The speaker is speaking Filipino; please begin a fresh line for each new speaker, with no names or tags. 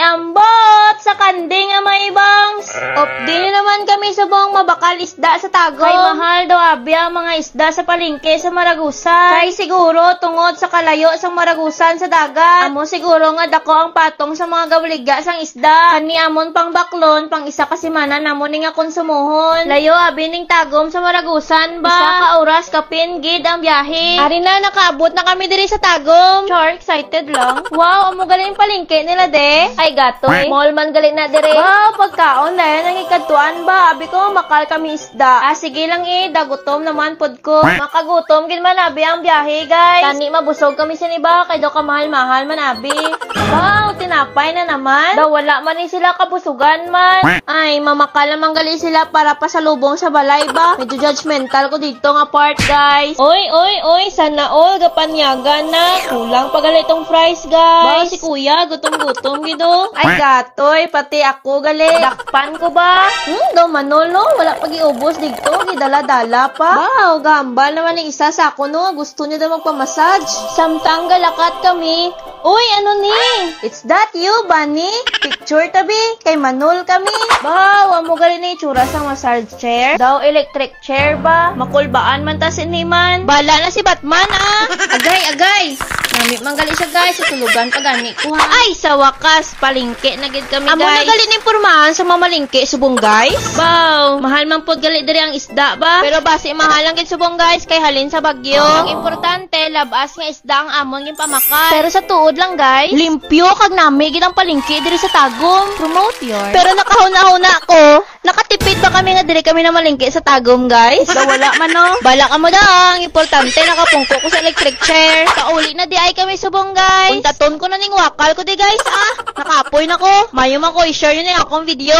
Malambot sa kanding nga may bangs. Di naman kami subong mabakal isda sa tagom. Kay mahal daw abya mga isda sa palengke sa Maragusan. Kay siguro tungod sa kalayo sa Maragusan sa dagat. Amo siguro nga dako ang patong sa mga gawliga sang isda. Kani amon pang baklon, pang isa ka semana namon nga konsumohon. Layo abi ning tagom sa Maragusan ba? Isa ka oras kapin gid ang biyahe. Ari na nakaabot na kami diri sa tagom. Char, excited lang. Wow, amo galing palengke nila de. Ay gatoy. Mall man gali na dire. Wow, pagkaon na yan ang ikadtuan ba? Abi ko makal kami isda. Sige lang dagutom naman pod ko. Makagutom gid man abi ang biyahe, guys. Tani mabusog kami sa niba kay daw ka mahal-mahal man abi. Wow, tinapay na naman. Daw wala man ni sila kabusugan man. Ay, mamakal naman gali sila para pasalubong sa balay ba? Medyo judgmental ko dito nga part, guys. Oy, sana all gapanyagan na. Kulang pa gali tong fries, guys. Ba, si kuya, gutom-gutom gido. Ay, gatoy, pati ako gali. Dakpan ko ba? Daw manolo, wala pag iubos dito, gidala-dala pa. Wow, gambal naman ni isa sa ako no, gusto niya daw magpamassage. Samtang galakat kami. Uy, ano ni? It's that you, Bunny? Picture tabi, kay Manol kami. Wow, amo gali ni itsura sang massage chair. Daw electric chair ba? Makulbaan man ta siniman. Bala na si Batman Agay. Nami manggali siya guys, tutulugan pa gani ko ha. Ay, sa wakas, palingke na gid kami guys. Amo na gali ni pormahan sa mamalingke subong guys. Wow, mahal man pod gali diri ang isda ba? Pero basi mahal lang gid subong guys kay halin sa bagyo. Ang importante, labas nga isda ang amon gin pamakan. Pero sa tuod lang guys, limpyo kag nami gid ang palingke diri sa tagom. Promote yun. Pero nakahuna-huna ko, nakatipid ba kami nga diri kami na malingke sa tagom guys? Da wala man no. Bala ka mo da, ang importante nakapungko ko sa electric chair. Kauli na di ay kami subong guys. Untaton ko na ning wakal ko di guys Nakapoy na ko. Mayo man ko i-share yun yung akong video.